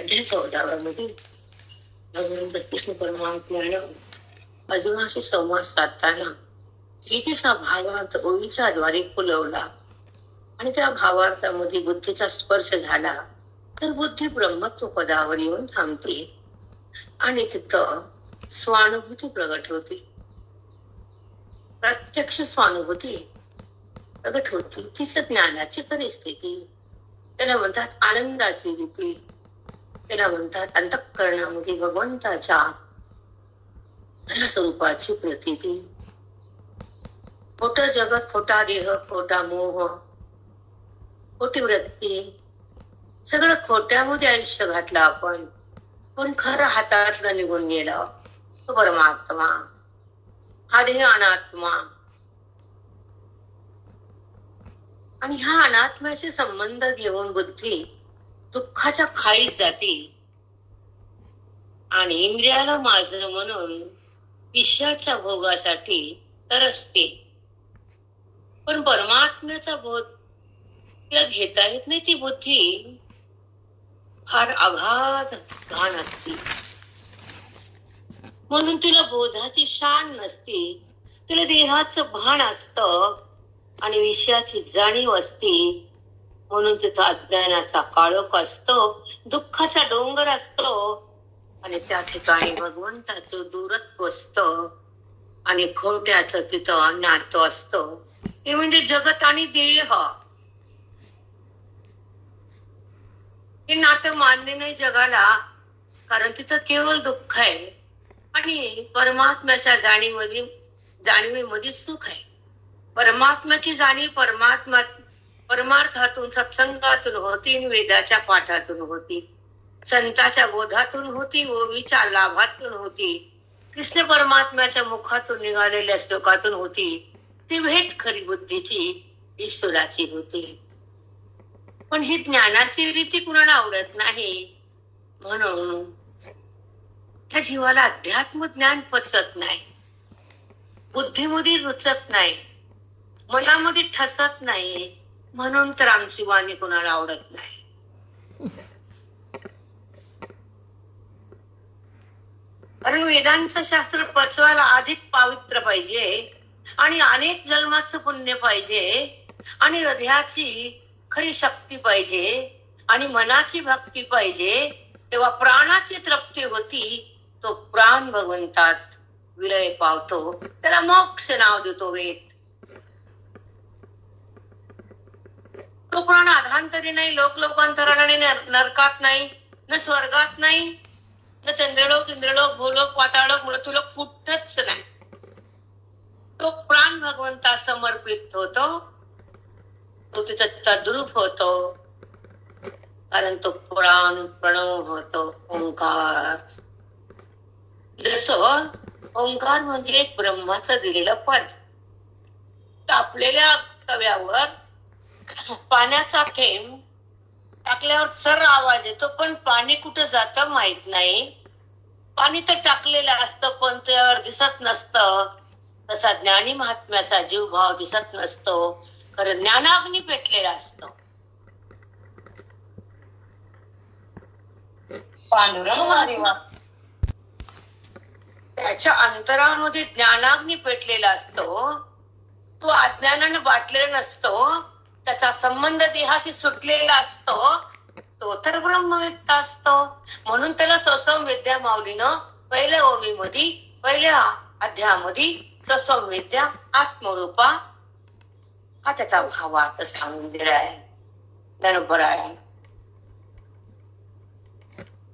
अध्याय 14 मध्ये भगवंत कृष्ण परमात्म्यानं अर्जुनाशी संवाद साधताना गीतेचा भावार्थ ओळीच्या द्वारे फुलवला आणि त्या भावार्थामध्ये बुद्धीचा स्पर्श झाला तर बुद्धी ब्रह्मत्व पदावर येऊन थांबते आणि तिथं स्वानुभूती प्रगट होती. प्रत्यक्ष स्वानुभूती प्रगट होती. तीच ज्ञानाची परिस्थिती. त्याला म्हणतात आनंदाची रीती. त्याला म्हणतात अंतःकरणामध्ये भगवंताच्या खऱ्या स्वरूपाची प्रतीती. खोटं जगत, खोटा देह, खोटा मोह, खोटी वृत्ती, सगळं खोट्यामध्ये आयुष्य घातलं आपण. पण खरं हातातलं निघून गेलं तो परमात्मा. हा देह अनात्मा. आणि ह्या अनात्म्याचे संबंध घेऊन बुद्धी दुःखाच्या खाईत जाते आणि इंद्रियाला माझं म्हणून विषयाच्या भोगासाठी तरसते. पण परमात्म्याचा बोध तिला घेता येत नाही. ती बुद्धी फार अगाध घाण असते म्हणून तिला बोधाची शान नसते. तिला देहाचं भान असतं आणि विषयाची जाणीव असते म्हणून तिथं अज्ञानाचा काळोख असतो, दुःखाचा डोंगर असतो आणि त्या ठिकाणी भगवंताचं दूरत्व असतं आणि खोट्याचं तिथं नातं असतं. ते म्हणजे जगत आणि देह. हे नातं मान्य नाही जगाला, कारण तिथं केवळ दुःख आहे आणि परमात्म्याच्या जाणीवेमध्ये सुख आहे. परमात्म्याची जाणीव परमार्थातून, सत्संगातून होती, वेदाच्या पाठातून होती, संताच्या बोधातून होती, ओवीच्या लाभातून होती, कृष्ण परमात्म्याच्या मुखातून निघालेल्या श्लोकातून होती. ती भेट खरी बुद्धीची ईश्वराची होती. पण ही ज्ञानाची रीती कुणाला आवडत नाही म्हणून त्या जीवाला अध्यात्म ज्ञान पचत नाही, बुद्धीमध्ये रुचत नाही, मनामध्ये ठसत नाही. म्हणून तर आमची वाणी कुणाला आवडत नाही. कारण वेदांचं शास्त्र पचवायला अधिक पावित्र्य पाहिजे आणि अनेक जन्माचं पुण्य पाहिजे आणि हृदयाची खरी शक्ती पाहिजे आणि मनाची भक्ती पाहिजे. तेव्हा प्राणाची तृप्ती होती. तो प्राण भगवंतात विलय पावतो. त्याला मोक्ष नाव देतो वेद. तो प्राण अधांतरी नाही, लोकांतराने नरकात नाही, न स्वर्गात नाही, न चंद्रलोक, इंद्रलोक, भूलोक, पाताळलोक, मृत्यूलोक कुठंच नाही. तो प्राण भगवंता समर्पित होतो. तो तिथं तद्रूप होतो कारण तो प्राण प्रणव होतो. ओंकार. जसं ओंकार म्हणजे एक ब्रह्माचं दिलेलं पद. तापलेल्या तव्यावर पाण्याचा थेंब टाकल्यावर सर आवाज येतो, पण पाणी कुठं जातं माहित नाही. पाणी तर टाकलेलं असतं पण त्यावर दिसत नसतं. तसा ज्ञानी महात्म्याचा जीव भाव दिसत नसतो, खरं ज्ञानाग्नी पेटलेला असतो. त्याच्या अंतरामध्ये ज्ञानाग्नी पेटलेला असतो. तो अज्ञानानं बाटलेला नसतो. त्याचा संबंध देहाशी सुटलेला असतो. तो तर ब्रह्मविद्या असतो. म्हणून त्याला सस्वम विद्या माऊलीनं पहिल्या ओवीमध्ये, पहिल्या अध्यायामध्ये सस्वम विद्या आत्मरूपा हा त्याचा भावार्थ सांगून दिलाय. ज्ञानोबरायण.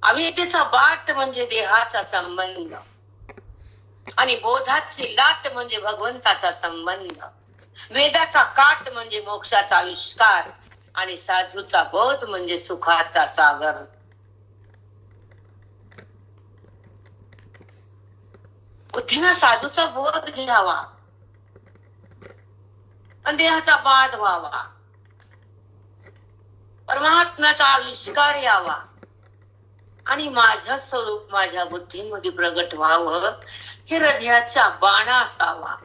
अविद्येचा बाट म्हणजे देहाचा संबंध आणि बोधाची लाट म्हणजे भगवंताचा संबंध. वेदाचा काट म्हणजे मोक्षाचा आविष्कार आणि साधूचा बोध म्हणजे सुखाचा सागर. बुद्धीनं साधूचा बोध घ्यावा आणि देहाचा बाध व्हावा. परमात्म्याचा आविष्कार यावा आणि माझं स्वरूप माझ्या बुद्धीमध्ये प्रगट व्हावं. हे हृदयाचा बाणा असावा.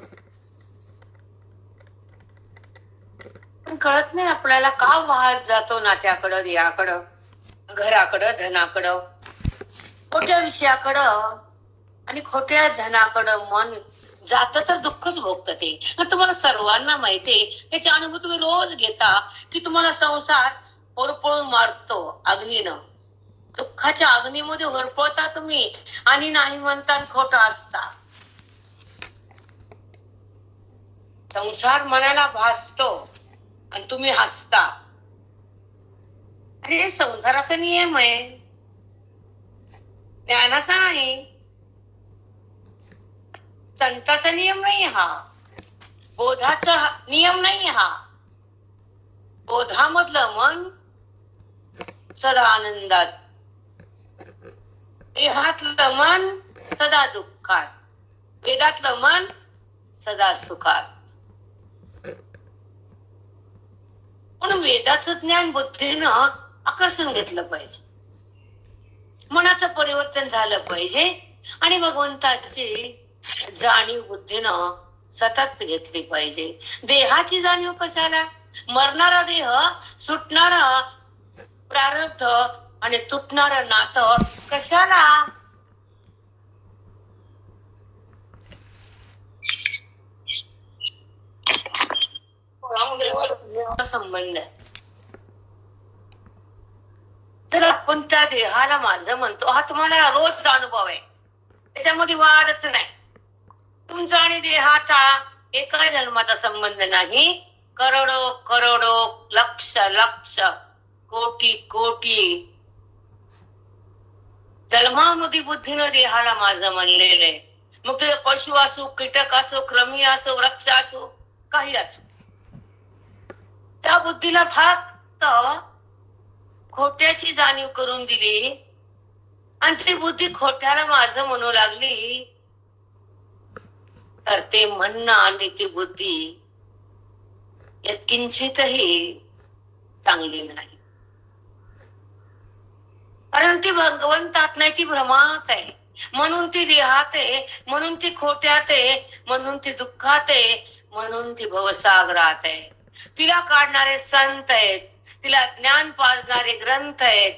पण कळत नाही आपल्याला का वाहत जातो नात्याकडं, देहाकडं. घराकडं, धनाकडं, खोट्या विषयाकडं आणि खोट्या धनाकडं मन जात तर दुःखच भोगतं ते. तुम्हाला सर्वांना माहितीये, याची अनुभूती तुम्ही रोज घेता की तुम्हाला संसार होरपळून मारतो अग्नीनं. दुःखाच्या अग्नीमध्ये होरपळता तुम्ही आणि नाही म्हणता खोटा असता. संसार मनाला भासतो आणि तुम्ही हसता. अरे संसाराचा नियम आहे, ज्ञानाचा नाही, संताचा नियम नाही हा, बोधाचा नियम नाही हा. बोधामधलं मन सदा आनंदात, देहातलं मन सदा दुःखात, वेदातलं मन सदा सुखात. म्हणून वेदाचं ज्ञान बुद्धीनं आकर्षण घेतलं पाहिजे, मनाचं परिवर्तन झालं पाहिजे आणि भगवंताची जाणीव बुद्धीनं सतत घेतली पाहिजे. देहाची जाणीव कशाला? मरणारा देह, सुटणारा प्रारब्ध आणि तुटणारं नातं कशाला? संबंध. तर आपण त्या देहाला माझं म्हणतो, हा तुम्हाला रोजचा अनुभव आहे, त्याच्यामध्ये वादच नाही. तुमचा आणि देहाचा एका जन्माचा संबंध नाही, करोडो करोडो, लक्ष लक्ष, कोटी कोटी जन्मामध्ये बुद्धीनं देहाला माझं म्हणलेलं आहे. मग ते पशु असो, कीटक असो, कृमी असो, वृक्ष असो, काही असो, त्या बुद्धीला फक्त खोट्याची जाणीव करून दिली आणि ती बुद्धी खोट्याला माझं म्हणू लागली, तर ते म्हणणं आणि ती बुद्धी यात किंचितही चांगली नाही. कारण ती भगवंतात नाही, ती भ्रमात आहे. म्हणून ती देहात आहे, म्हणून ती खोट्यात आहे, म्हणून ती दुःखात आहे, म्हणून ती भवसागरात आहे. तिला काढणारे संत आहेत, तिला ज्ञान पाजणारे ग्रंथ आहेत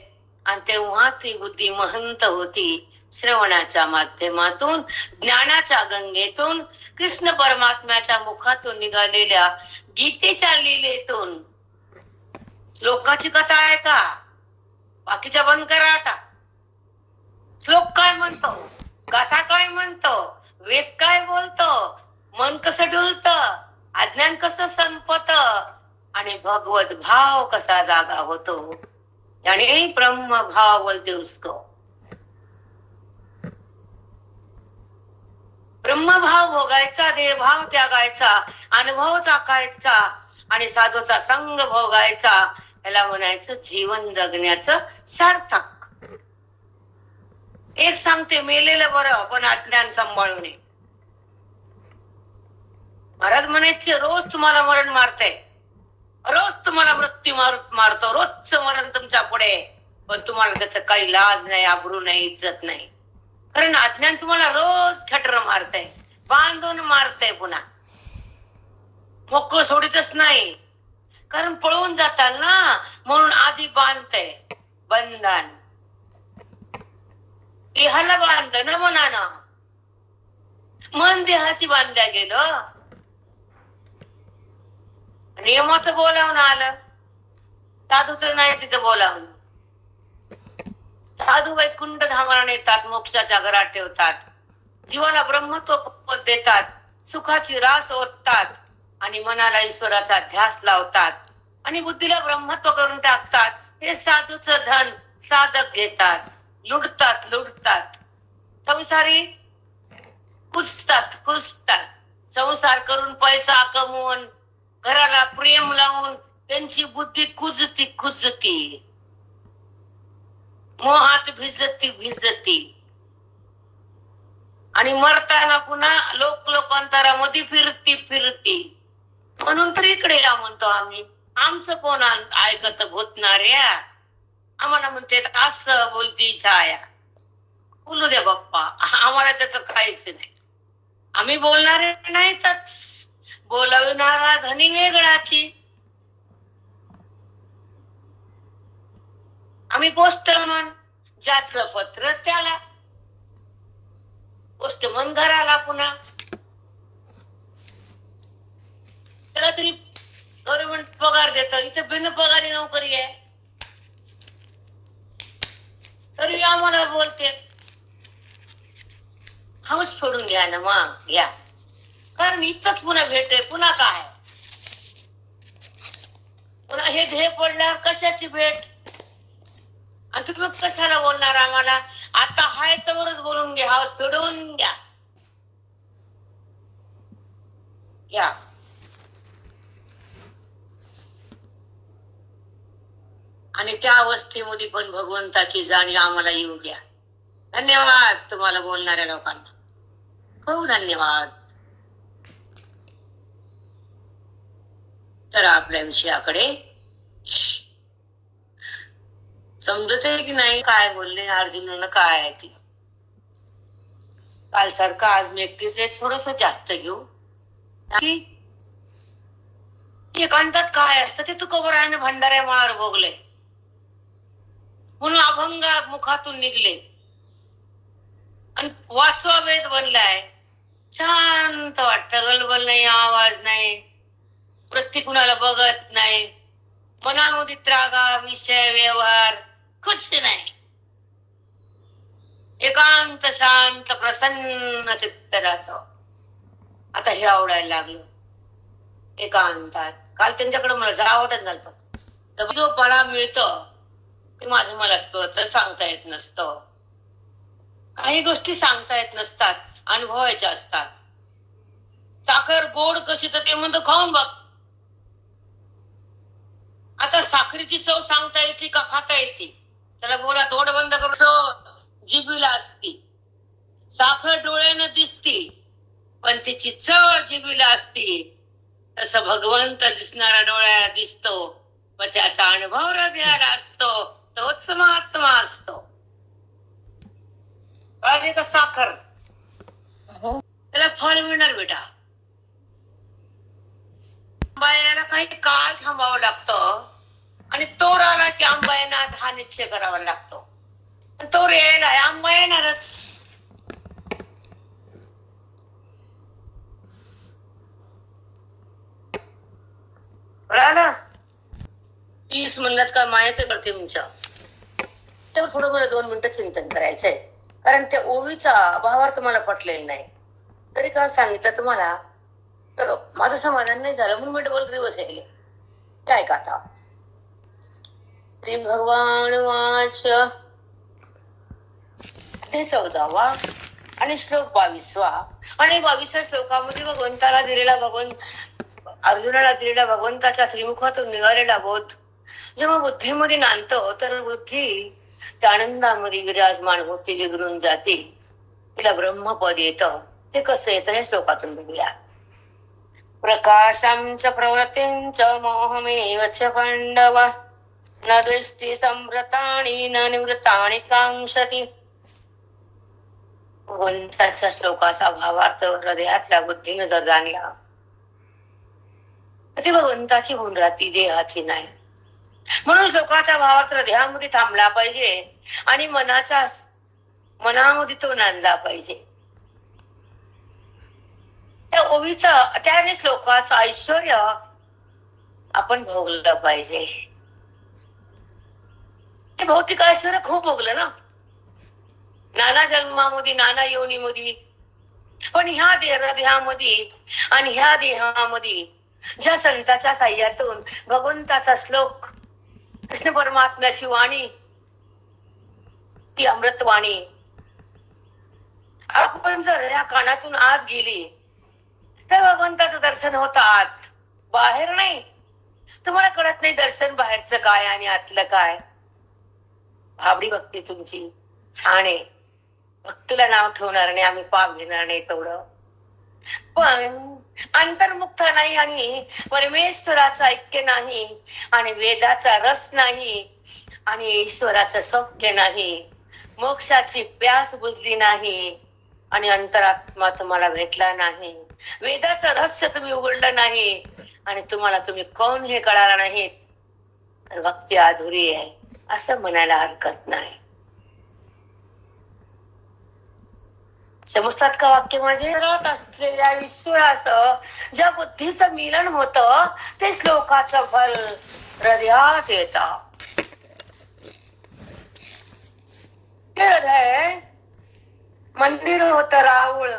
आणि तेव्हा ती बुद्धी महंत होती. श्रवणाच्या माध्यमातून, ज्ञानाच्या गंगेतून, कृष्ण परमात्म्याच्या मुखातून निघालेल्या गीतेच्या लीलेतून. श्लोकाची कथा आहे का? बाकीच्या बंद करा आता. श्लोक काय म्हणतो, गाथा काय म्हणतो, वेद काय बोलतो, मन कसं डुलतं, अज्ञान कसं संपत आणि भगवत भाव कसा जागा होतो, यानी ब्रह्म भाव बोलते उसको. ब्रह्म भाव भोगायचा, देह भाव त्यागायचा, अनुभव चाकायचा आणि साधूचा संग भोगायचा, याला म्हणायचं जीवन जगण्याचं सार्थक. एक सांगते, मेलेलं बरं पण अज्ञान सांभाळू नये. महाराज म्हणायचे, रोज तुम्हाला मरण मारते, रोज तुम्हाला मृत्यू मारतो, रोजचं मरण तुमच्या पुढे, पण तुम्हाला त्याचं काही लाज नाही, आबरू नाही, इज्जत नाही. कारण अज्ञान तुम्हाला रोज खटर मारते, बांधून मारते, पुन्हा मोकळं सोडितच नाही. कारण पळून जाताल ना, म्हणून आधी बांधते बंधन. देहाला बांधलं ना मनानं, मन देहाशी बांधल्या गेलं. नियमाचं बोलावून आलं, साधूचं नाही तिथं बोलावून. साधू वैकुंठ धामाला नेतात, मोक्षाच्या घरात ठेवतात, जीवाला ब्रह्मत्व देतात, सुखाची रास ओततात आणि मनाला ईश्वराचा ध्यास लावतात आणि बुद्धीला ब्रह्मत्व करून टाकतात. हे साधूचं धन साधक घेतात, लुटतात लुटतात. संसारी कुजतात कुजतात, संसार करून पैसा कमवून, घराला प्रेम लावून त्यांची बुद्धी कुजती कुजती, मोहात भिजती भिजती आणि मरताना पुन्हा लोकांतरामध्ये फिरती फिरती. म्हणून तर इकडे या म्हणतो आम्ही. आमचं कोण ऐकत भूतणाऱ्या, आम्हाला म्हणते असं बोलती छाया. बोलू द्या बाप्पा, आम्हाला त्याचं काहीच नाही. आम्ही बोलणारे नाहीतच, बोलवणारा धनी वेगळाची. आम्ही पोस्टमन, ज्याचं पत्र त्याला. पोस्टमन घराला पुन्हा, त्याला तरी गव्हर्नमेंट पगार देतं, इथे बिन पगारी नोकरी आहे तरी आम्हाला बोलते. हाऊस फोडून घ्या ना मग घ्या, कारण इथंच पुन्हा भेट आहे. पुन्हा काय, पुन्हा हे ध्येय पडल्यावर कशाची भेट? आणि तुम्ही कशाला बोलणार आम्हाला? आता हाय तवरच बोलून घ्या, हाऊस फेडून घ्या घ्या. आणि त्या अवस्थेमध्ये पण भगवंताची जाणीव आम्हाला येऊ द्या. धन्यवाद तुम्हाला बोलणाऱ्या लोकांना, खूप धन्यवाद. तर आपल्या विषयाकडे समजते की नाही काय बोलले अर्जुनानं, काय आहे ती? काल सारखं आज मी एकटीच थोडस जास्त घेऊ. एकांतात काय असतं ते तुकोबरायाने भंडाऱ्या माळावर भोगले, म्हणून अभंग मुखातून निघले आणि 5वा वेद बनलाय. शांत वाटतं, गलबल नाही, आवाज नाही, प्रत्येक कुणाला बघत नाही, मनामध्ये त्रागा विषय व्यवहार कुछ नाही, एकांत शांत प्रसन्न चित्त राहत. आता हे आवडायला लागलं एकांतात. काल त्यांच्याकडे मला जावटच झालं. जो मला मिळतं ते माझं मलाच कळतं, सांगता येत नसतं. काही गोष्टी सांगता येत नसतात, अनुभवायच्या असतात. साखर गोड कशी तर ते म्हणतो खाऊन बघ. आता साखरेची चव सांगता येते का खाता येते? त्याला बोला तोंड बंद करून जिभीला असती. साखर डोळ्यानं दिसती पण तिची चव जिभीला असती. तसं भगवंत दिसणारा डोळ्याला दिसतो पण त्याचा अनुभव हृदयाला असतो. तोच महात्मा असतो. कळले का? साखर त्याला फळ मिळणार बेटा. आंबा काही काळ थांबावं लागतं आणि तोर आला की आंबा येणार हा निश्चय करावा लागतो. तोर यायला आंबा येणारच. कळालं? 30 म्हणलात का माहिती करते तुमच्या तेव्हा थोडं मला 2 मिनिटं चिंतन करायचंय, कारण त्या ओवीचा भावार्थ मला पटलेला नाही. तरी काल सांगितलं तुम्हाला तर माझं समाधान नाही झालं, म्हणून मी डबल रिवर्स ऐकले. काय का आता श्री भगवान वाच 14वा आणि श्लोक 22वा. आणि 22व्या श्लोकामध्ये भगवंताला दिलेला अर्जुनाला दिलेला भगवंताच्या श्रीमुखातून निघालेला बोध जेव्हा बुद्धीमध्ये नांदतो तर बुद्धी त्या आनंदामध्ये विराजमान होती, विगरून जाते, तिला ब्रह्मपद येतं. ते कसं येतं हे श्लोकातून बघूया. प्रकाशं च प्रवृत्तिं च मोहमेव च पांडव न दृष्टि संवृतानि न निवृत्तानि कांक्षति. भगवंताच्या श्लोकाचा भावार्थ हृदयातल्या बुद्धीने जर जाणला तर ती भगवंताची होऊन राहती, देहाची नाही. म्हणून श्लोकाचा भावार्थ हृदयामध्ये थांबला पाहिजे आणि मनामध्ये तो नांदला पाहिजे. त्या ओवीचा त्याने श्लोकाचं ऐश्वर्य आपण भोगलं पाहिजे. ते भौतिक ऐश्वर्य खूप भोगलं ना, नाना जन्मामध्ये, नाना योनीमध्ये. पण ह्या देहामध्ये आणि ह्या देहामध्ये ज्या संताच्या साह्यातून भगवंताचा श्लोक, कृष्ण परमात्म्याची वाणी, ती अमृतवाणी आपण जर या कानातून आत गेली तर भगवंताचं दर्शन होतं आत, बाहेर नाही. तुम्हाला कळत नाही दर्शन बाहेरचं काय आणि आतलं काय. भाबडी भक्ती तुमची छान आहे, भक्तीला नाव ठेवणार नाही, आम्ही पाप घेणार नाही तेवढं. पण अंतर्मुक्त नाही आणि परमेश्वराचं ऐक्य नाही आणि वेदाचा रस नाही आणि ईश्वराचं सौख्य नाही, मोक्षाची प्यास बुजली नाही आणि अंतरात्मा तुम्हाला भेटला नाही, वेदाचं रहस्य तुम्ही उघडलं नाही आणि तुम्ही कोण हे कळालं नाहीत, तर भक्ती अधुरी आहे. असं म्हणायला हरकत नाही. समजतात का वाक्य माझे? घरात असलेल्या ईश्वराचं ज्या बुद्धीचं मिलन होतं ते श्लोकाचं फल हृदयात येतं. ते हृदय मंदिर होतं राहुळ,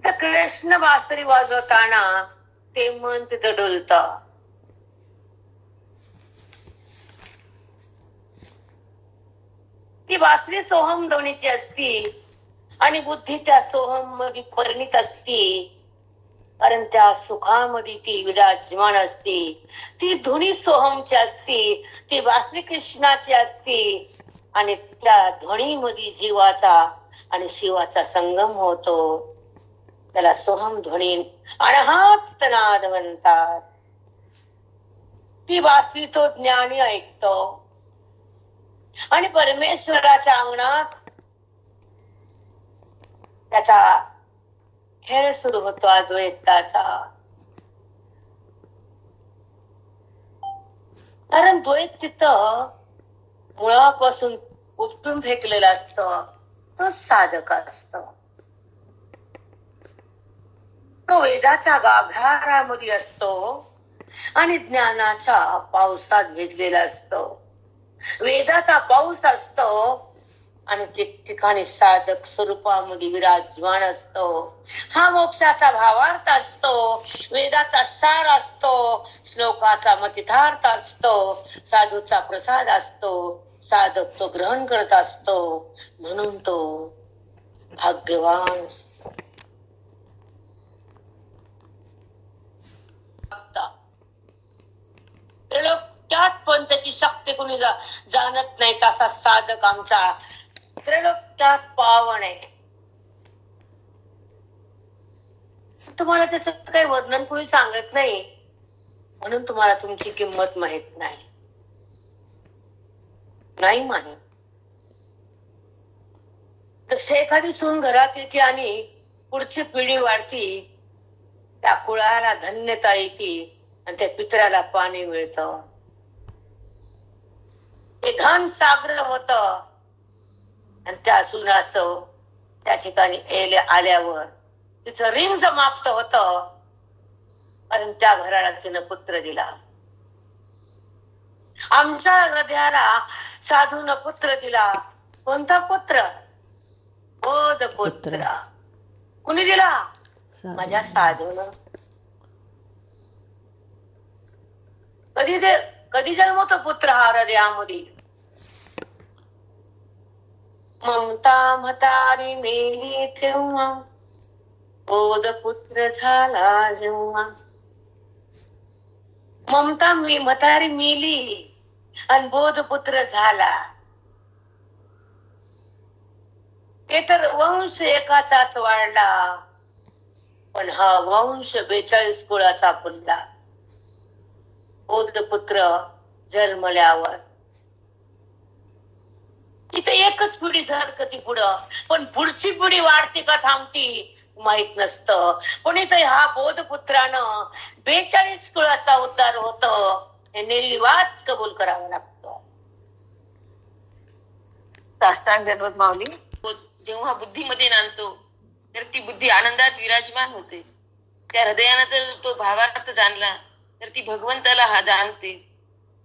तर कृष्ण बासरी वाजवताना ते मन तिथं डोलतं. ती बासरी सोहम ध्वनीची असती आणि बुद्धी त्या सोहम मध्ये परिणित असती, कारण त्या सुखामध्ये ती विराजमान असती. ती ध्वनी सोहमची असती, ती बासरी कृष्णाची असती आणि त्या ध्वनीमध्ये जीवाचा आणि शिवाचा संगम होतो. त्याला सोहम ध्वनी अनाहत नाद म्हणतात. ती बासरी तो ज्ञानी ऐकतो आणि परमेश्वराच्या अंगणात त्याचा खेळ सुरू होतो अद्वैताचा. कारण द्वैत तिथं मुळापासून उपटून फेकलेला असतो, तो साधक असतो. तो वेदाच्या गाभाऱ्यामध्ये असतो आणि ज्ञानाच्या पावसात भिजलेला असतो. वेदाचा पाऊस असतो आणि ठिकठिकाणी साधक स्वरूपामध्ये विराजमान असतो. हा मोक्षाचा भावार्थ असतो, वेदाचा सार असतो, श्लोकाचा मतितार्थ असतो, साधूचा प्रसाद असतो. साधक तो ग्रहण करत असतो, म्हणून तो भाग्यवान असतो. त्यात पण त्याची शक्ती कोणी जाणत नाही, तसा साधक आमचा त्रैलोक्यात पावन आहे. तुम्हाला त्याचं काही वर्णन कोणी सांगत नाही, म्हणून तुम्हाला तुमची किंमत माहित नाही. नाही माहित. तसे एखादी सून घरात येते आणि पुढची पिढी वाढती, त्या कुळाला धन्यता येते आणि त्या पितराला पाणी मिळतं. ते धन सागर होत आणि त्या सुनाचं त्या ठिकाणी आल्यावर तिचं ऋण समाप्त होत आणि त्या घराला तिनं पुत्र दिला. आमच्या हृदयाला साधून पुत्र दिला. कोणता पुत्र? बोध पुत्र. कुणी दिला? माझ्या साधून. कधी जन्मतो पुत्र हा हृदयामध्ये? ममता म्हातारी मेली तेव्हा, बोध पुत्र झाला जेव्हा. ममता म्हातारी मेली आणि बोध पुत्र झाला. ते तर वंश एकाचाच वाढला, पण हा वंश 42 कुळाचा फुलला. बोध पुत्र जन्मल्यावर इथे एकच पिढी सरकती पुढं, पण पुढची पिढी वाढती का थांबती माहित नसतं. पण इथे ह्या बोधपुत्रानं 42 कुळाचा उद्धार होतो, हे निर्विवाद कबूल करावं लागतं. साष्टांग दंडवत माऊली. जेव्हा बुद्धीमध्ये नांदतो तर ती बुद्धी आनंदात विराजमान होते. त्या हृदयानं जर तो भावार्थ जाणला तर ती भगवंताला हा जाणते.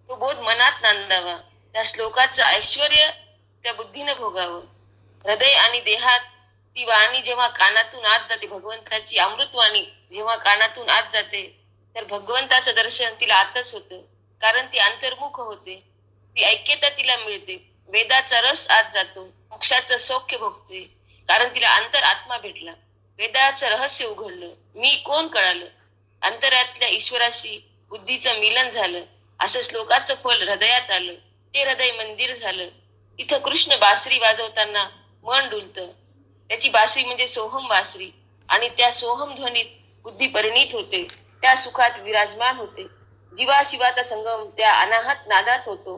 तो बोध मनात नांदावा. त्या श्लोकाचं ऐश्वर्य त्या बुद्धीनं भोगावं. हृदय आणि देहात ती वाणी जेव्हा कानातून आत जाते, भगवंताची अमृतवाणी जेव्हा कानातून आत जाते, तर भगवंताचं दर्शन तिला आतच होतं. कारण ती अंतर्मुख होते. ती ऐक्यता तिला मिळते. वेदाचा रस आत जातो. मोक्षाचं सौख्य भोगते, कारण तिला अंतर आत्मा भेटला. वेदाचं रहस्य उघडलं. मी कोण कळालं. अंतरातल्या ईश्वराशी बुद्धीचं मिलन झालं. असं श्लोकाचं फल हृदयात आलं. ते हृदय मंदिर झालं. इथं कृष्ण बासरी वाजवताना मन डुलतं. त्याची बासरी म्हणजे सोहम बासरी, आणि त्या सोहम ध्वनीत बुद्धी परिणित होते. त्या सुखात विराजमान होते. जीवा शिवाचा संगम त्या अनाहत नादात होतो.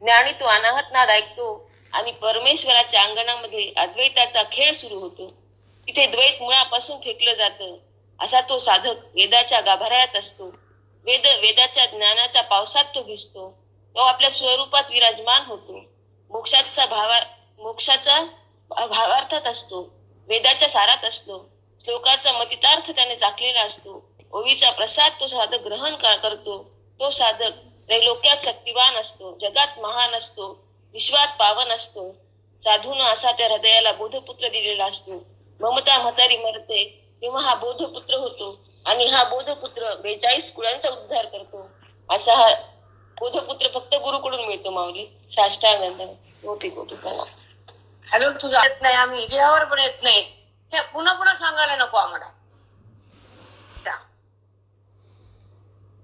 ज्ञानी तो अनाहत नाद ऐकतो आणि परमेश्वराच्या अंगणामध्ये अद्वैताचा खेळ सुरू होतो. तिथे द्वैत मुळापासून फेकलं जातं. असा तो साधक वेदाच्या गाभाऱ्यात असतो. वेदाच्या ज्ञानाच्या पावसात तो भिजतो. तो आपल्या स्वरूपात विराजमान होतो. मोक्षाचा भावार्थात असतो, वेदाच्या सारात असतो, श्लोकाचा मतितार्थ त्याने चाकलेला असतो. ओवीचा प्रसाद तो साधक ग्रहण करतो. तो साधक त्रैलोक्यात शक्तिवान असतो, जगात महान असतो, विश्वात पावन असतो. साधून असा त्या हृदयाला बोधपुत्र दिलेला असतो. ममता म्हातारी मरते तेव्हा हा बोधपुत्र होतो आणि हा बोधपुत्र 42 कुळांचा उद्धार करतो. असा हा बोधपुत्र फक्त गुरुकडून मिळतो. माऊली साष्टांग गोपी गोपी प्रणाम. हॅलो, तुझा येत नाही, आम्ही देहावर पण येत नाही, हे पुन्हा पुन्हा सांगायला नको आम्हाला.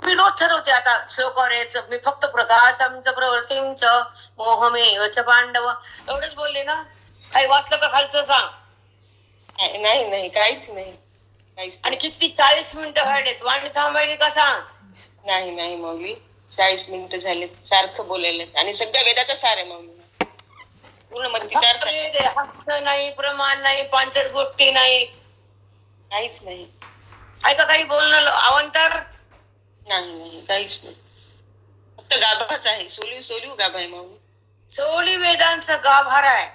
मी रोज ठरवते आता श्लोकावर यायचं. मी फक्त प्रकाशांचं प्रवृत्तींचं मोहमेवच पांडव एवढंच बोलले ना. काही वाचलं का खालचं सांग. नाही काहीच नाही. आणि किती 40 मिनिटं व्हायलेत, वाणी थांबायली का सांग. नाही माऊली, 40 मिनिटं झालेत. सारखं बोलायला आणि सगळ्या वेदाचा सार आहे माऊली. पूर्ण हस्त नाही, प्रमाण नाही, पांचट गोष्टी नाही, काहीच नाही. ऐका काही बोलणं अवंतर नाही काहीच नाही. फक्त गाभाच आहे. सोलीव गाभा आहे माऊली. सोली वेदांचा गाभार आहे.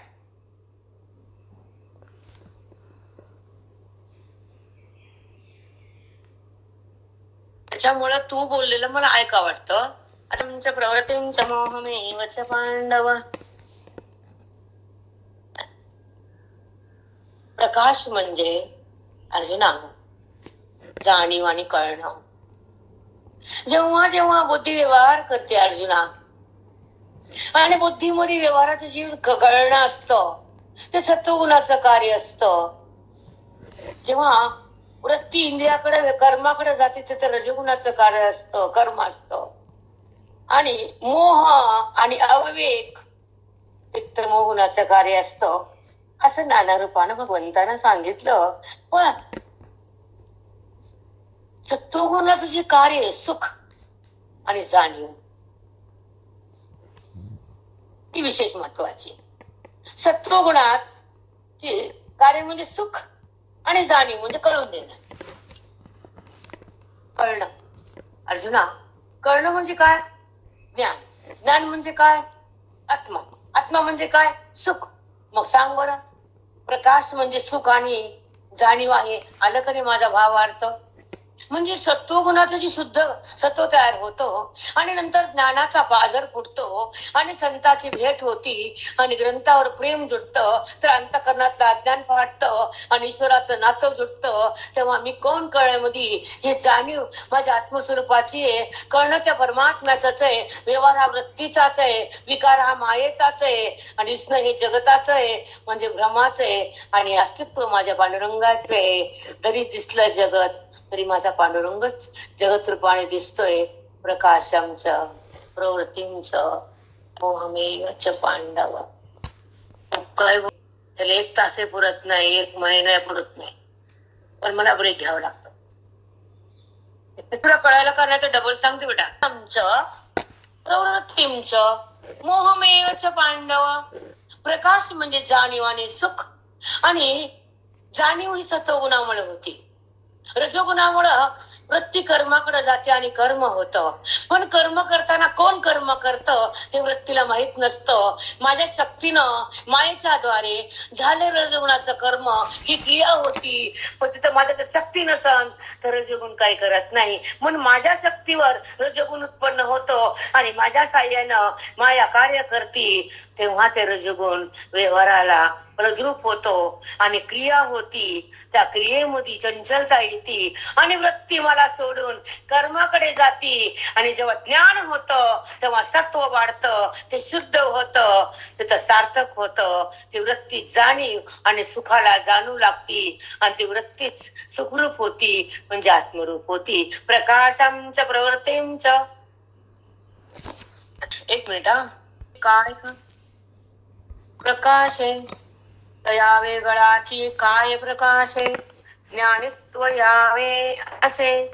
त्याच्यामुळे तू बोललेलं मला ऐका वाटतं. आता तुमच्या प्रवृत्तींच्या मोहमेवच पांडव. प्रकाश म्हणजे अर्जुना जाणीव आणि कळणं. जेव्हा जेव्हा बुद्धी व्यवहार करते अर्जुना, आणि बुद्धीमध्ये व्यवहाराचं जीव कळणं असतं, ते सत्वगुणाचं कार्य असतं. जेव्हा वृत्ती इंद्रियाकडे कर्माकडे जाते ते रजगुणाचं कार्य असतं, कर्म असतं. आणि मोह आणि अविवेक तमोगुणाचं कार्य असतं. असं नाना रूपानं भगवंतानं सांगितलं. पण सत्वगुणाचं जे कार्य आहे, सुख आणि जाणीव, ती विशेष महत्वाची. सत्वगुणात कार्य म्हणजे सुख आणि जाणीव म्हणजे कळून देणं. कळणं अर्जुना, कळणं म्हणजे काय? ज्ञान. ज्ञान म्हणजे काय? आत्मा. आत्मा म्हणजे काय? सुख. मग सांग बरं, प्रकाश म्हणजे सुख आणि जाणीव आहे. आलं का नाही माझा भावार्थ? म्हणजे सत्वगुणाचं जी शुद्ध सत्व तयार होतो आणि नंतर ज्ञानाचा बाजार फुटतो आणि संतांची भेट होती आणि ग्रंथावर प्रेम जुडतं, तर अंतःकरणातलं अज्ञान फाटतं आणि ईश्वराचं नातं जुडतं. तेव्हा मी कोण कळण्यामध्ये हे जाणीव माझ्या आत्मस्वरूपाची आहे. कळणं त्या परमात्म्याचाच आहे. व्यवहार हा वृत्तीचाच आहे. विकार हा मायेचाच आहे. आणि दिसणं हे जगताचं आहे, म्हणजे भ्रमाचं आहे. आणि अस्तित्व माझ्या पांडुरंगाचं आहे. जरी दिसलं जगत तरी माझा पांडुरंगच जगत रूपाने दिसतोय. प्रकाशांचं प्रवृत्तींचं मोहमेवच पांडव. काय त्याला 1 तासही पुरत नाही, 1 महिना पुरत नाही, पण मला ब्रेक घ्यावं लागतं. तुला कळायला का नाही तर डबल सांगते बेटा. आमचं प्रवृत्तींचं मोहमेवच पांडव. प्रकाश म्हणजे जाणीव आणि सुख, आणि जाणीव ही सत्वगुणामुळे होती. रजोगुणामुळं वृत्ती कर्माकडे जाते आणि कर्म होतं. पण कर्म करताना कोण कर्म करतं हे वृत्तीला माहित नसतं. माझ्या शक्तीनं मायेच्या द्वारे झाले रजोगुणाचं कर्म, ही क्रिया होती. पण तिथं माझ्याकडे शक्ती नसन तर रजोगुण काही करत नाही. म्हणून माझ्या शक्तीवर रजोगुण उत्पन्न होतं आणि माझ्या साह्यानं माया कार्य करते. तेव्हा ते रजोगुण व्यवहाराला प्रद्रूप होतो आणि क्रिया होती. त्या क्रियेमध्ये चंचलता येते आणि वृत्ती मला सोडून कर्माकडे जाती. आणि जेव्हा ज्ञान होतं तेव्हा सत्व वाढतं, ते शुद्ध होतं, तिथं सार्थक होतं. ती वृत्ती जाणीव आणि सुखाला जाणू लागती आणि ती वृत्तीच सुखरूप होती, म्हणजे आत्मरूप होती. प्रकाशांच्या प्रवृत्तींच्या 1 मिनिट. काय प्रकाश आहे? तया वेगळाची काय प्रकाश आहे? ज्ञानित्व यावे असे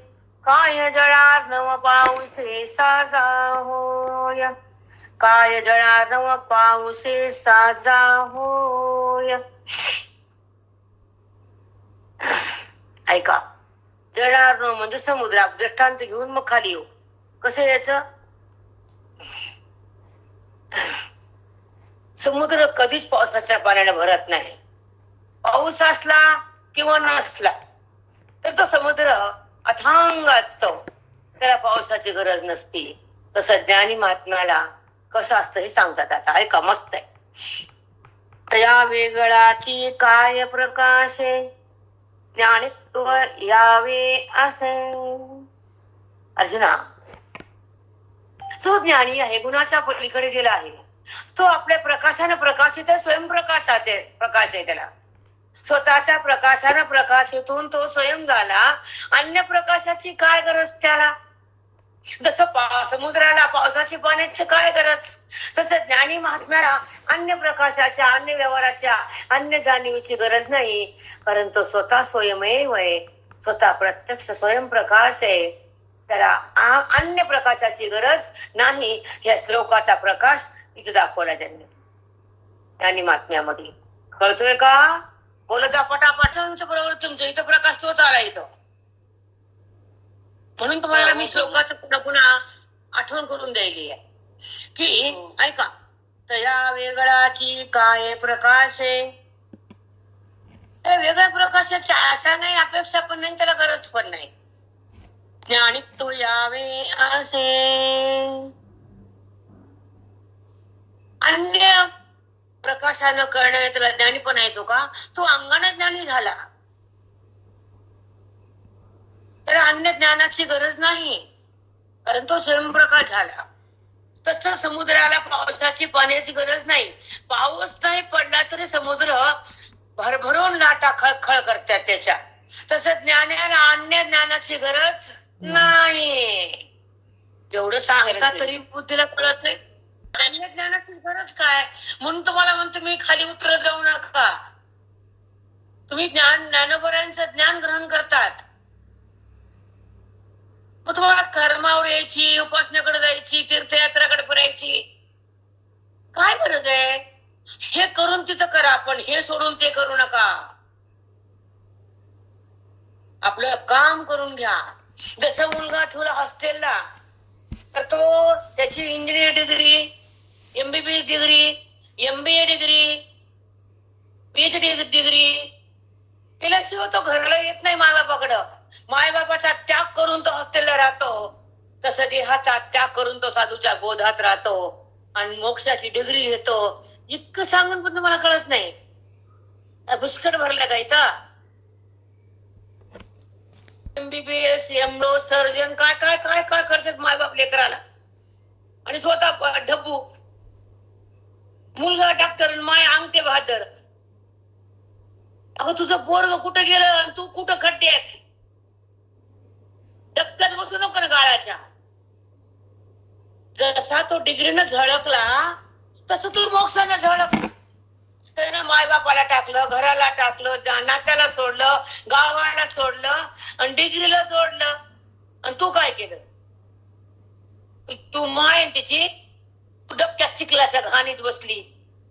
काय जळार्णव पाऊसे साजा होय. काय जळार्णव पाऊसे साजा होय. ऐका, जळार्णव म्हणजे समुद्र. दृष्टांत घेऊन मग खाली येऊ. कसं यायचं? समुद्र कधीच पावसाच्या पाण्याने भरत नाही. पाऊस असला किंवा नसला तर तो समुद्र अथांग असतो, त्याला पावसाची गरज नसती. तसं ज्ञानी महात्म्याला कसं असतं हे सांगतात. आता ऐका, मस्त आहे. तया वेगळाची काय प्रकाशे, ज्ञानित्व यावे असे. अर्जुना, जो ज्ञानी आहे, गुणाच्या पलीकडे गेला आहे, तो आपल्या प्रकाशाने प्रकाशित आहे. स्वयंप्रकाशात आहे, प्रकाश आहे त्याला. स्वतःच्या प्रकाशाने प्रकाशितून तो स्वयं झाला. अन्य प्रकाशाची काय गरज त्याला? जसं समुद्राला पावसाची पाण्याची काय गरज, तसं ज्ञानी महात्म्याला अन्य प्रकाशाच्या, अन्य व्यवहाराच्या, अन्य जाणीवीची गरज नाही. कारण तो स्वतः स्वयमेव आहे, स्वतः प्रत्यक्ष स्वयंप्रकाश आहे. त्याला अन्य प्रकाशाची गरज नाही. या श्लोकाचा प्रकाश इथे दाखवला त्यांनी ज्ञानी महात्म्यामध्ये. कळतोय का? बोलता पटापट बरोबर तुमच्या इथं प्रकाश तोच आला इथं. म्हणून तुम्हाला मी श्लोकाचं पुन्हा पुन्हा आठवण करून द्यायली आहे की ऐका, तया वेगळाची काय प्रकाशे. वेगळ्या प्रकाशाची आशा नाही, अपेक्षा पण नाही, त्याला गरज पण नाही. ज्ञानित्व यावे असे. अन्य प्रकाशानं कळणारे त्याला ज्ञानीपणा येतो का? तो अंगाने ज्ञानी झाला, त्याला अन्य ज्ञानाची गरज नाही, कारण तो स्वयंप्रकाश झाला. तसं समुद्राला पावसाची पाण्याची गरज नाही. पाऊस नाही पडला तरी समुद्र भरभरून लाटा खळखळ करतात त्याच्या. तसं ज्ञानाला अन्य ज्ञानाची गरज नाही. एवढं सांगता तरी बुद्धीला कळत नाही. अन्य ज्ञानाची गरज काय? म्हणून तुम्हाला म्हणतो मी, खाली उतरत जाऊ नका. तुम्ही ज्ञानोबऱ्यांचं ज्ञान ग्रहण करतात, मग तुम्हाला कर्मावर यायची, उपासनेकडे जायची, तीर्थयात्राकडे फिरायची काय गरज आहे? हे करून तिथं करा, पण हे सोडून ते करू नका. आपलं काम करून घ्या. जसं मुलगा ठेवला हॉस्टेलला, तर तो त्याची engineer degree, MBBS degree, MBA degree, PhD degree केल्याशिवाय तो घरला येत नाही मायबापाकडं. मायबापाचा त्याग करून तो हॉस्टेलला राहतो, तसं देहाचा त्याग करून तो साधूच्या बोधात राहतो आणि मोक्षाची डिग्री घेतो. इतकं सांगून पण तुम्हाला कळत नाही. पुष्कळ भरल्या का इथं? MBBS, MLO, सर्जन काय काय काय काय करतात मायबाप लेकराला, आणि स्वतः ढब्बू. मुलगा डॉक्टर, माय अंगठे बहादर. अगं तुझं पोरग कुठं गेलं, तू कुठं खड्ड्यात? डबक्यात बसू नको ना गाळाच्या. जसा तो डिग्रीनं झळकला तसं तू मोक्षानं झळक. त्यानं मायबापाला टाकलं, घराला टाकलं, नात्याला सोडलं, गावाला सोडलं आणि डिग्रीला सोडलं. आणि तू काय केलं? तू माय तिची, तू डबक्यात चिखलाच्या घाणीत बसली.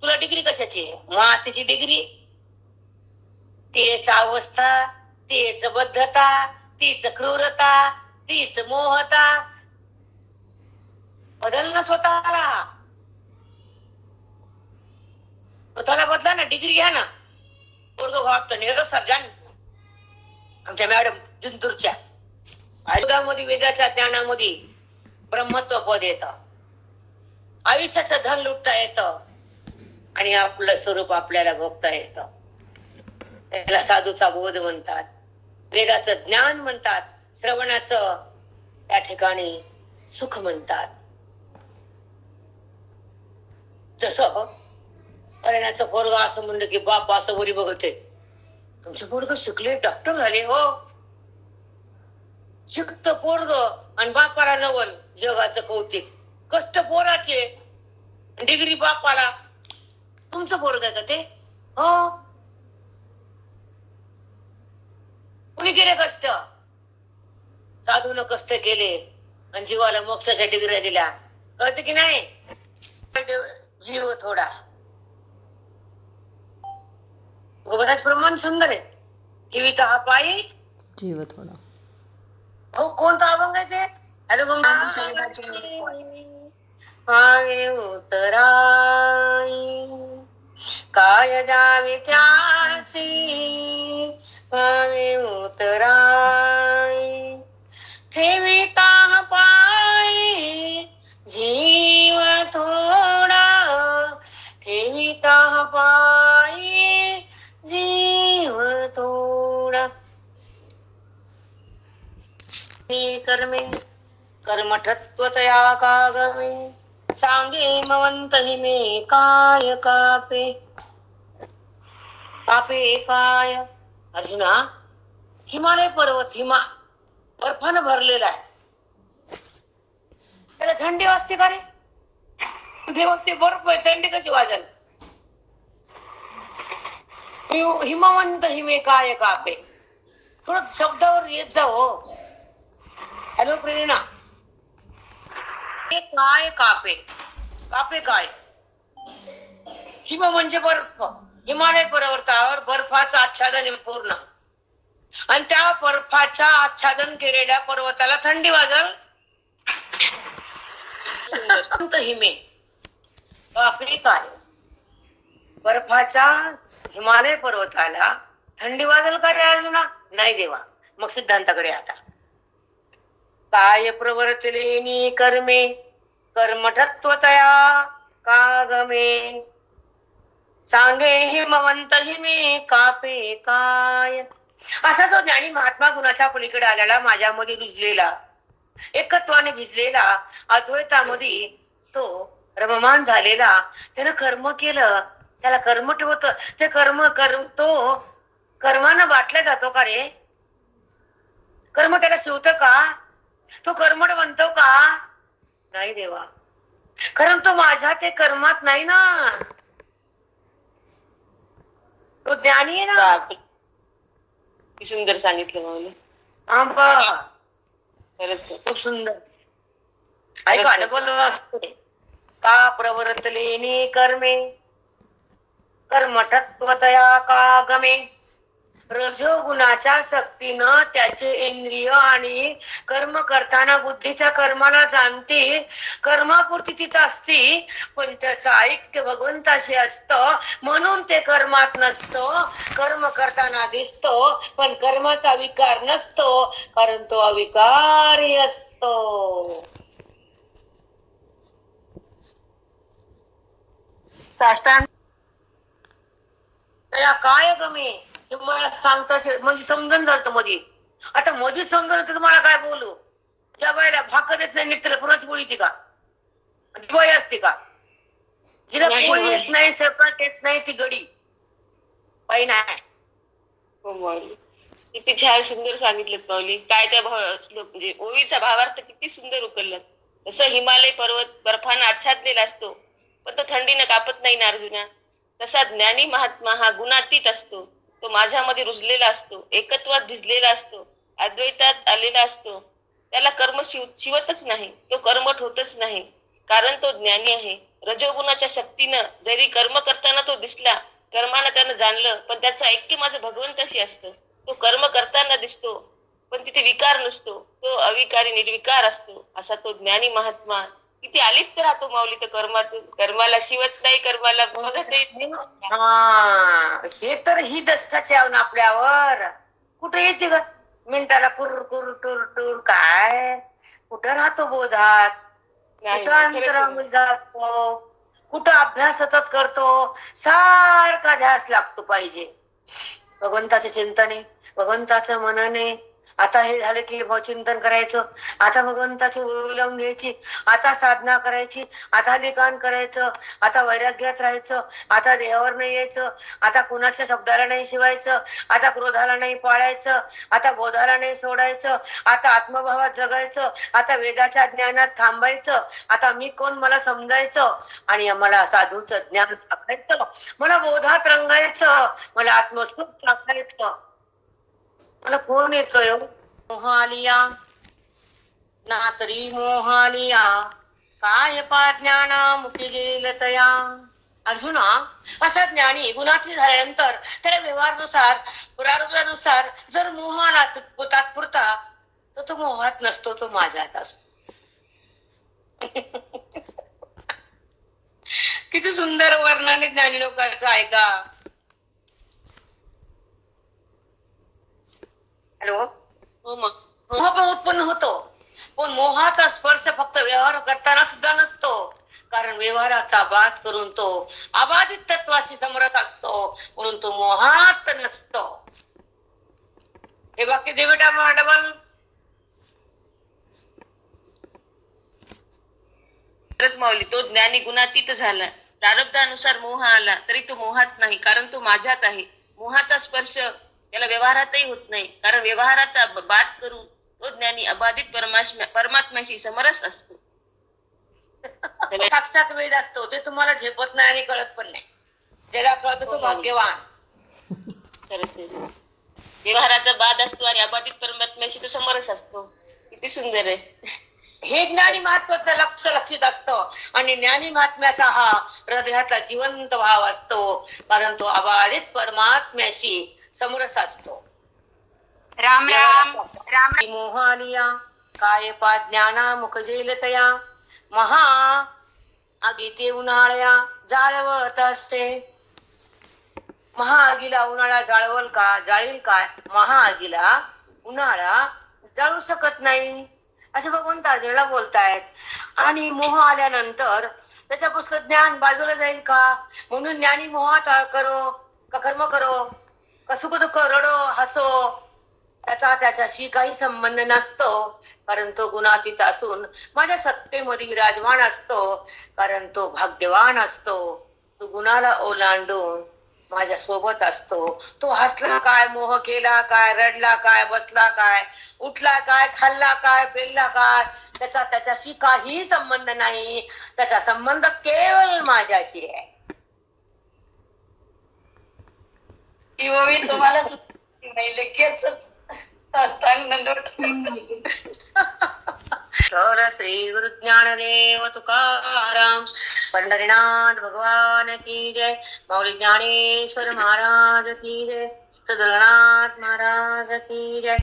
तुला डिग्री कशाची? मातीची डिग्री. तेच अवस्था, तेच बद्धता, तीच क्रूरता, तीच मोहता. बदल ना स्वतःला. स्वतःला बदला ना, डिग्री घ्या ना. पोरगं वाटतं नेरो सर्जन आमच्या मॅडम जिंतूरच्या आयुधामध्ये, वेदाच्या ज्ञानामध्ये ब्रह्मत्व पद येतं. आयुष्याचं धन लुटता येतं आणि आपलं स्वरूप आपल्याला भोगता येतं. त्याला साधूचा बोध म्हणतात, वेदाचं ज्ञान म्हणतात, श्रवणाचं त्या ठिकाणी सुख म्हणतात. जसं करण्याचं पोरग असं म्हणलं की बाप असं वरी बघते, तुमचे पोरग शिकले, डॉक्टर झाले. हो, शिकत पोरग आणि बापाला नवल जगाचं कौतिक. कष्ट पोराचे, डिग्री बापाला. तुमचं पोरग आहे का ते? हो. कुणी केले कष्ट? साधून कष्ट केले आणि जीवाला मोक्षाच्या डिग्र्या दिल्या. कळते की नाही? जीव थोडा बराच प्रमाण सुंदर आहे. जीवित हा पायी जीव थोडा. हो, कोणता अभंग आहे ते? हॅलो आवे उतराई, काय द्यावे त्यासी आवे उतराई, ठेविता पायी जीव थोडा, ठेविता पायी जीव थोडा. कर्मे कर्मठत्वतया कागमे, सांगे मवंत हिमे काय कापे. कापे काय? अर्जुना, हिमालय पर्वत बर्फानं भरलेला आहे, त्याला थंडी वाजते का रे? तेव्हा ते बर्फ आहे, थंडी कशी वाजेल? हिमवंत हिमे काय कापे. थोडं शब्दावर येत जा हो. हॅलो प्रेरणा, काय कापे? कापे काय? हिम म्हणजे बर्फ. हिमालय पर्वतावर बर्फाचं आच्छादन आहे पूर्ण, आणि त्या बर्फाच्या आच्छादन केलेल्या पर्वताला थंडी वाजल? हिमे कापे काय? बर्फाच्या हिमालय पर्वताला थंडी वाजल का रे अर्जुना? नाही देवा. मग सिद्धांताकडे आता. काय प्रवर्तलेनी कर्मे कर्मठत्वतया कागमे, सांगे हिमवंत हिमे कापे काय. असा जो ज्ञानी महात्मा गुणाच्या पलीकडे आलेला, माझ्यामध्ये रुजलेला, एकत्वाने भिजलेला, अद्वैतामध्ये तो रममान झालेला, त्यानं कर्म केलं, त्याला कर्मठ होत. ते तो कर्मानं बाटला जातो का रे? कर्म त्याला शिवत का? तो कर्मठ बनतो का? नाही देवा. कारण तो माझ्या ते कर्मात नाही ना, तो ज्ञानी आहे ना. सुंदर सांगितलं माऊली. आंबा खरंच खूप सुंदर. ऐका डबल असते. का प्रवर्तलेनी कर्मे कर्मठत्वतया कागमे, रजोगुणाच्या शक्तीनं त्याचे इंद्रिय आणि कर्म करताना बुद्धी त्या कर्माला जाणते, कर्मापुरती तिथं असती, पण त्याचं ऐक्य भगवंताशी असतं, म्हणून ते कर्मात नसतो. कर्म करताना दिसतो, पण कर्माचा विकार नसतो, कारण तो अविकारी असतो. साष्टांग काय गमे हे मला सांगता म्हणजे समजून झालं मध्ये. आता मध्ये समजून तर तुम्हाला काय बोलू? त्या बाईला भाकर येत नाही, निघते पुरणची पोळी येते का? दिवाळी असते का? जिला पोळी येत नाही, स्वयंपाक येत नाही, ती गडी बाई नाही. किती छान सुंदर सांगितलं माऊली. काय त्या म्हणजे ओवीचा भावार्थ किती सुंदर उकलला. तसं हिमालय पर्वत बर्फानं आच्छादलेला असतो, पण तो थंडीनं कापत नाही ना अर्जुना. तसा ज्ञानी महात्मा हा गुणातीत असतो, तो माझ्यामध्ये रुजलेला असतो, एकत्वात भिजलेला असतो, अद्वैतात आलेला असतो. त्याला कर्म शिवतच नाही, तो कर्मठ होतच नाही, कारण तो ज्ञानी आहे. रजोगुणाच्या शक्तीनं जरी कर्म करताना तो दिसला, कर्मानं त्यानं जाणलं, पण त्याचं ऐक्य माझं भगवंताशी असतं. तो कर्म करताना दिसतो, पण तिथे विकार नसतो, तो अविकारी निर्विकार असतो. असा तो ज्ञानी महात्मा किती आलिप्त राहतो माऊली तर कर्मातून. कर्माला शिवत नाही, कर्माला बघत नाही. हे तर ही दस्ताची आव ना आपल्यावर. कुठे येते ग मिनिटाला कुर कुर टूर टूर? काय कुठं राहतो बोधात? कुठं अंतरामध्ये जातो? कुठं अभ्यास सतत करतो? सारखा ध्यास लागतो पाहिजे भगवंताचे चिंतने, भगवंताचं मनने. आता हे झालं की चिंतन करायचं, आता भगवंताची ओवी लावून घ्यायची, आता साधना करायची, आता लिखाण करायचं, आता वैराग्यात राहायचं, आता देवावर नाही यायचं, आता कुणाच्या शब्दाला नाही शिवायचं, आता क्रोधाला नाही पाळायचं, आता बोधाला नाही सोडायचं, आता आत्मभावात जगायचं, आता वेदाच्या ज्ञानात थांबायचं, आता मी कोण मला समजायचं, आणि मला साधूचं ज्ञान टाकायचं, मला बोधात रंगायचं, मला आत्मस्वरूप टाकायचं. मला फोन येतोय. मोहालिया ना तरी मोहालिया, काय ज्ञाना मुखी गेलतया. अर्जुना, असा ज्ञानी गुणाती झाल्यानंतर त्याला व्यवहारानुसार प्रारब्धानुसार जर मोहाला तात्पुरता, तर तो मोहात नसतो, तो माझ्यात असतो. किती सुंदर वर्णन ज्ञानी लोकांचं ऐका. हॅलो. मोह पण उत्पन्न होतो, पण मोहाचा स्पर्श फक्त व्यवहार करताना सुद्धा नसतो, कारण व्यवहाराचा बाध करून तो अबाधित तत्वाशी समरथ असतो, म्हणून तो मोहात नसतो. हे वाक्य दे बेटा डबल. माऊली, तो ज्ञानी गुणातीत झाला. प्रारब्धानुसार मोह आला तरी तो मोहात नाही, कारण तो माझ्यात आहे. मोहाचा स्पर्श त्याला व्यवहारातही होत नाही, कारण व्यवहाराचा बाध करून तो ज्ञानी अबाधित परमात्म्याशी समरस असतो. साक्षात वेद असतो, ते तुम्हाला झेपत नाही आणि कळत पण नाही. ज्याला कळतो तो भाग्यवान. व्यवहाराचा बाध असतो आणि अबाधित परमात्म्याशी तो समरस असतो. किती सुंदर आहे. हे ज्ञानी महात्म्याचं लक्षित असतं, आणि ज्ञानी महात्म्याचा हा हृदयाचा जिवंत भाव असतो, कारण तो अबाधित परमात्म्याशी समरस असतो. राम राम राम. मोहानिया काय पा ज्ञाना मुखजेलतया महा आगीते उन्हाळ्या जाळवत असते. महाआगीला उन्हाळा जाळवल का? जाळील काय? महाआगीला उन्हाळा जाळू शकत नाही, असे भगवंत अर्जुनाला बोलतायत. आणि मोह आल्यानंतर त्याच्यापासून ज्ञान बाजूला जाईल का? म्हणून ज्ञानी मोहात करो का कर्म करो का सुख दुःख रडो हसो, त्याच्याशी काही संबंध नसतो, कारण तो गुणातीत असून माझ्या सत्तेमध्ये विराजमान असतो, कारण तो भाग्यवान असतो. तो गुणाला ओलांडून माझ्या सोबत असतो. तो हसला काय, मोह केला काय, रडला काय, बसला काय, उठला काय, खाल्ला काय, पेलला काय, त्याच्याशी काही संबंध नाही. त्याचा संबंध केवळ माझ्याशी आहे. मी तुम्हाला लगेच तर श्री गुरु ज्ञानदेव तुकाराम पंढरीनाथ भगवान की जय. माऊली ज्ञानेश्वर महाराज की जय. सद्गुरुनाथ महाराज की जय.